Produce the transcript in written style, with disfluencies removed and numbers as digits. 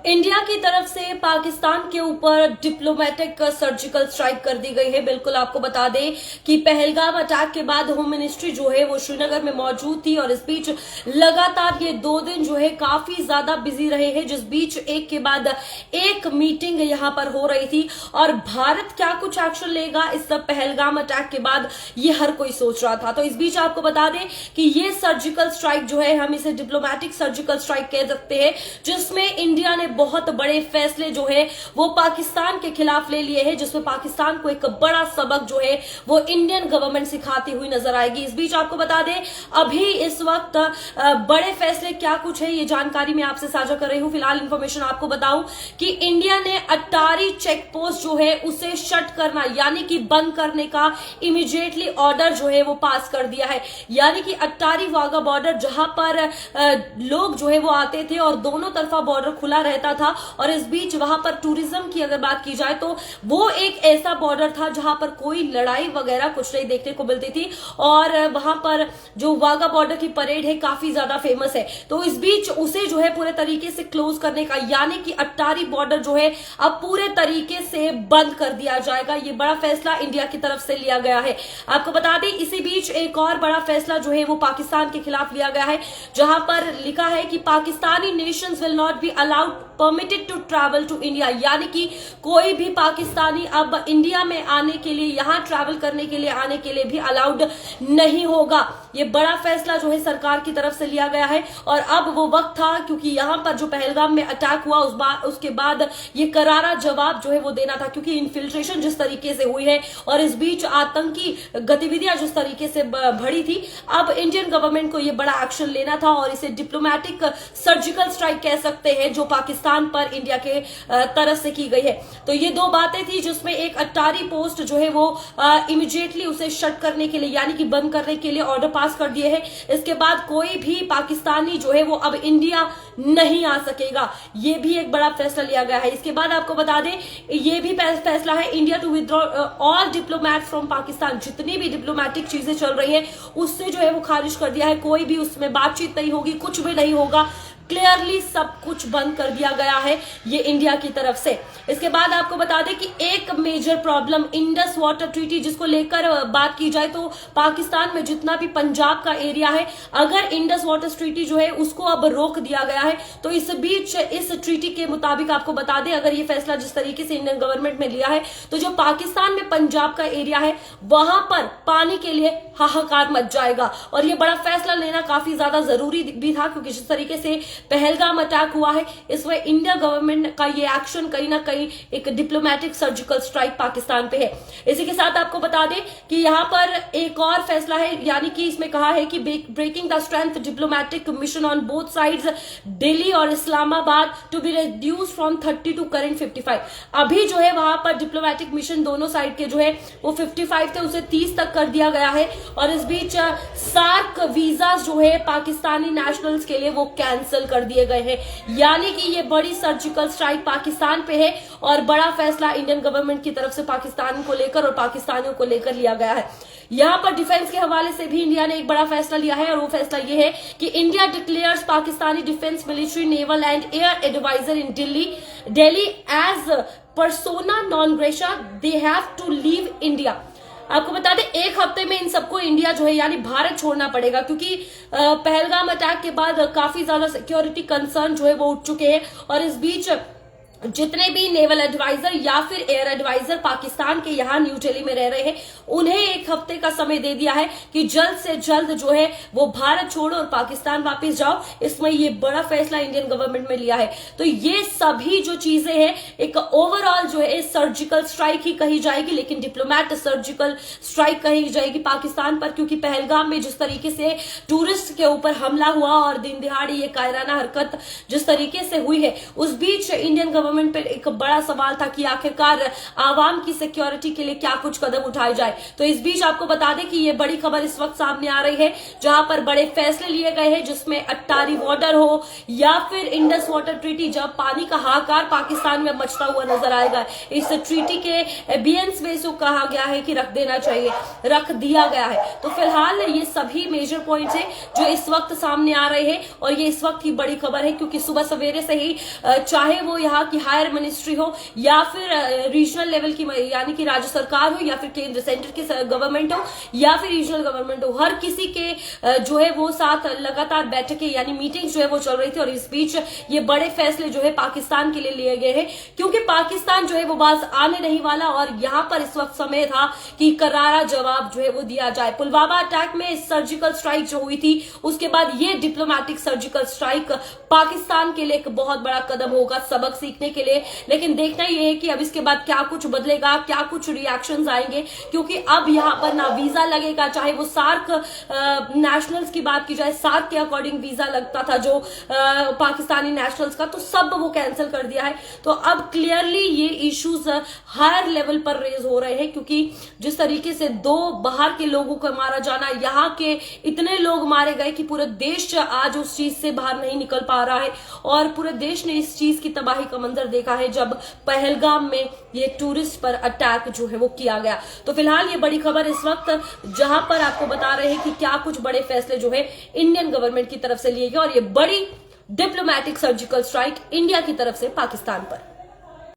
India की तरफ से पाकिस्तान के ऊपर डिप्लोमेटिक सर्जिकल स्ट्राइक कर दी गई है। बिल्कुल आपको बता दें कि पहलगाम अटैक के बाद होम मिनिस्ट्री जो है वो श्रीनगर में मौजूद थी और इस बीच लगातार ये 2 दिन जो है काफी ज्यादा बिजी रहे हैं, जिस बीच एक के बाद एक मीटिंग यहां पर हो रही थी और भारत क्या कुछ एक्शन लेगा इस सब पहलगाम अटैक के बाद ये हर कोई सोच रहा था। तो इस बीच आपको बता दें कि ये सर्जिकल स्ट्राइक जो है, हम इसे डिप्लोमेटिक सर्जिकल स्ट्राइक कह सकते हैं, जिसमें इंडिया ने बहुत बड़े फैसले जो है वो पाकिस्तान के खिलाफ ले लिए हैं, जिसमें पाकिस्तान को एक बड़ा सबक जो है वो इंडियन गवर्नमेंट सिखाती हुई नजर आएगी। इस बीच आपको बता दें अभी इस वक्त बड़े फैसले क्या कुछ है ये जानकारी मैं आपसे साझा कर रही हूं। फिलहाल इंफॉर्मेशन आपको बताऊं कि इंडिया ने अट्टारी चेक पोस्ट जो है उसे शट करना यानी कि बंद करने का इमीडिएटली ऑर्डर जो है वो पास कर दिया है। यानी कि अट्टारी वाघा बॉर्डर जहां पर लोग जो है वो आते थे और दोनों तरफा बॉर्डर खुला रहता था और इस बीच वहां पर टूरिज्म की अगर बात की जाए तो वो एक ऐसा बॉर्डर था जहां पर कोई लड़ाई वगैरह कुछ नहीं देखने को मिलती थी और वहां पर जो वाघा बॉर्डर की परेड है काफी ज्यादा फेमस है। तो इस बीच उसे जो है पूरे तरीके से क्लोज करने का यानी कि अट्टारी बॉर्डर जो है अब पूरे तरीके से बंद कर दिया जाएगा। ये बड़ा फैसला इंडिया की तरफ से लिया गया है। आपको बता दें इसी बीच एक और बड़ा फैसला जो है वो पाकिस्तान के खिलाफ लिया गया है, जहां पर लिखा है कि Pakistani nations will not be allowed permitted to travel to India, यानी कि कोई भी पाकिस्तानी अब इंडिया में आने के लिए, यहां ट्रैवल करने के लिए आने के लिए भी अलाउड नहीं होगा। ये बड़ा फैसला जो है सरकार की तरफ से लिया गया है और अब वो वक्त था, क्योंकि यहां पर जो पहलगाम में अटैक हुआ उसके बाद ये करारा जवाब जो है वो देना था, क्योंकि इन्फिल्ट्रेशन जिस तरीके से हुई है और इस बीच आतंकी गतिविधियां जिस तरीके से बढ़ी थी, अब इंडियन गवर्नमेंट को ये बड़ा एक्शन लेना था और इसे डिप्लोमेटिक सर्जिकल स्ट्राइक कह सकते हैं जो पाकिस्तान पर इंडिया के तरफ से की गई है। तो ये 2 बातें थी, जिसमें एक अट्टारी पोस्ट जो है वो इमीडिएटली उसे शट करने के लिए यानी कि बंद करने के लिए ऑर्डर पास कर दिए हैं। इसके बाद कोई भी पाकिस्तानी जो है वो अब इंडिया नहीं आ सकेगा, ये भी एक बड़ा फैसला लिया गया है। इसके बाद आपको बता दें ये भी फैसला है India to withdraw all diplomats from Pakistan. जितनी भी डिप्लोमेटिक चीजें चल रही है उससे जो है वो खारिज कर दिया है, कोई भी उसमें बातचीत नहीं होगी, कुछ भी नहीं होगा, क्लियरली सब कुछ बंद कर दिया गया है ये इंडिया की तरफ से। इसके बाद आपको बता दें कि एक major problem Indus water treaty जिसको लेकर बात की जाए तो पाकिस्तान में जितना भी पंजाब का एरिया है, अगर इंडस वाटर ट्रीटी जो है उसको अब रोक दिया गया है। तो इस बीच इस ट्रीटी के मुताबिक आपको बता दें अगर ये फैसला जिस तरीके से इंडियन गवर्नमेंट ने लिया है तो जो पाकिस्तान में पंजाब का एरिया है वहां पर पानी के लिए हाहाकार मच जाएगा और ये बड़ा फैसला लेना काफी ज्यादा जरूरी भी था, क्योंकि जिस तरीके से पहलगाम अटैक हुआ है इसमें इंडिया गवर्नमेंट का ये एक्शन कहीं ना कहीं एक डिप्लोमेटिक सर्जिकल स्ट्राइक पाकिस्तान पे है। इसी के साथ आपको बता दें कि यहां पर एक और फैसला है, यानी कि इसमें कहा है कि breaking the strength diplomatic mission on both sides Delhi और Islamabad to be reduce from 30 to current 55। अभी जो है वहां पर डिप्लोमेटिक मिशन दोनों साइड के जो है वो 55 थे, उसे 30 तक कर दिया गया है और इस बीच सार्क वीजा जो है पाकिस्तानी नेशनल्स के लिए वो कैंसिल कर दिए गए हैं। यानी कि ये बड़ी सर्जिकल स्ट्राइक पाकिस्तान पे है और बड़ा फैसला इंडियन गवर्नमेंट की तरफ से पाकिस्तान को लेकर और पाकिस्तानियों को लेकर लिया गया है। यहां पर डिफेंस के हवाले से भी इंडिया ने एक बड़ा फैसला लिया है और वो फैसला ये है कि India declares Pakistani defence military naval and air adviser in Delhi as persona non grata, they have to leave India. आपको बता दें एक हफ्ते में इन सबको इंडिया जो है यानी भारत छोड़ना पड़ेगा, क्योंकि पहलगाम अटैक के बाद काफी ज्यादा सिक्योरिटी कंसर्न जो है वो उठ चुके हैं और इस बीच जितने भी नेवल एडवाइजर या फिर एयर एडवाइजर पाकिस्तान के यहां न्यू दिल्ली में रह रहे हैं उन्हें एक हफ्ते का समय दे दिया है कि जल्द से जल्द जो है वो भारत छोड़ो और पाकिस्तान वापस जाओ। इसमें ये बड़ा फैसला इंडियन गवर्नमेंट में लिया है। तो ये सभी जो चीजें हैं एक ओवरऑल जो है सर्जिकल स्ट्राइक ही कही जाएगी, लेकिन डिप्लोमेट सर्जिकल स्ट्राइक कही जाएगी पाकिस्तान पर, क्योंकि पहलगाम में जिस तरीके से टूरिस्ट के ऊपर हमला हुआ और दिन दिहाड़ी ये कायराना हरकत जिस तरीके से हुई है उस बीच इंडियन गवर्नमेंट पे एक बड़ा सवाल था कि आखिरकार आवाम की सिक्योरिटी के लिए क्या कुछ कदम उठाए जाए। तो इस बीच आपको बता दें कि ये बड़ी खबर इस वक्त सामने आ रही है जहां पर बड़े फैसले लिए गए हैं, जिसमें अट्टारी वाटर हो या फिर इंडस वाटर ट्रीटी, जब पानी का हाहाकार पाकिस्तान में मचता हुआ नजर आएगा, इस ट्रीटी के एबियंस में इसको कहा गया है कि रख देना चाहिए, रख दिया गया है। तो फिलहाल ये सभी मेजर पॉइंट्स हैं जो इस वक्त सामने आ रहे हैं और ये इस वक्त की बड़ी खबर है, क्योंकि सुबह सवेरे से ही चाहे वो यहाँ की हायर मिनिस्ट्री हो या फिर रीजनल लेवल की यानी कि राज्य सरकार हो या फिर केंद्र सेंटर की गवर्नमेंट हो या फिर रीजनल गवर्नमेंट हो, हर किसी के जो है वो साथ लगातार बैठकें यानी मीटिंग्स जो है वो चल रही थी। और इस बीच ये बड़े फैसले जो है पाकिस्तान के लिए लिए गए हैं, क्योंकि पाकिस्तान जो है वो बाज आने नहीं वाला और यहां पर इस वक्त समय था कि करारा जवाब जो है वो दिया जाए। पुलवामा अटैक में सर्जिकल स्ट्राइक जो हुई थी, उसके बाद ये डिप्लोमेटिक सर्जिकल स्ट्राइक पाकिस्तान के लिए एक बहुत बड़ा कदम होगा सबक सीखने के लिए। लेकिन देखना यह है कि अब इसके बाद क्या कुछ बदलेगा, क्या कुछ रिएक्शंस आएंगे, क्योंकि अब यहां पर ना वीजा लगेगा, चाहे वो सार्क नेशनल्स की बात की जाए, सार्क के अकॉर्डिंग वीजा लगता था जो पाकिस्तानी नेशनल्स का, तो सब वो कैंसिल कर दिया है। तो अब क्लियरली ये इश्यूज हायर लेवल पर रेज हो रहे हैं, क्योंकि जिस तरीके से 2 बाहर के लोगों को मारा जाना, यहाँ के इतने लोग मारे गए कि पूरा देश आज उस चीज से बाहर नहीं निकल पा रहा है और पूरे देश ने इस चीज की तबाही का मंजर देखा है जब पहलगाम में ये टूरिस्ट पर अटैक जो है वो किया गया। तो फिलहाल ये बड़ी खबर इस वक्त जहां पर आपको बता रहे हैं कि क्या कुछ बड़े फैसले जो है इंडियन गवर्नमेंट की तरफ से लिए गए और ये बड़ी डिप्लोमेटिक सर्जिकल स्ट्राइक इंडिया की तरफ से पाकिस्तान पर।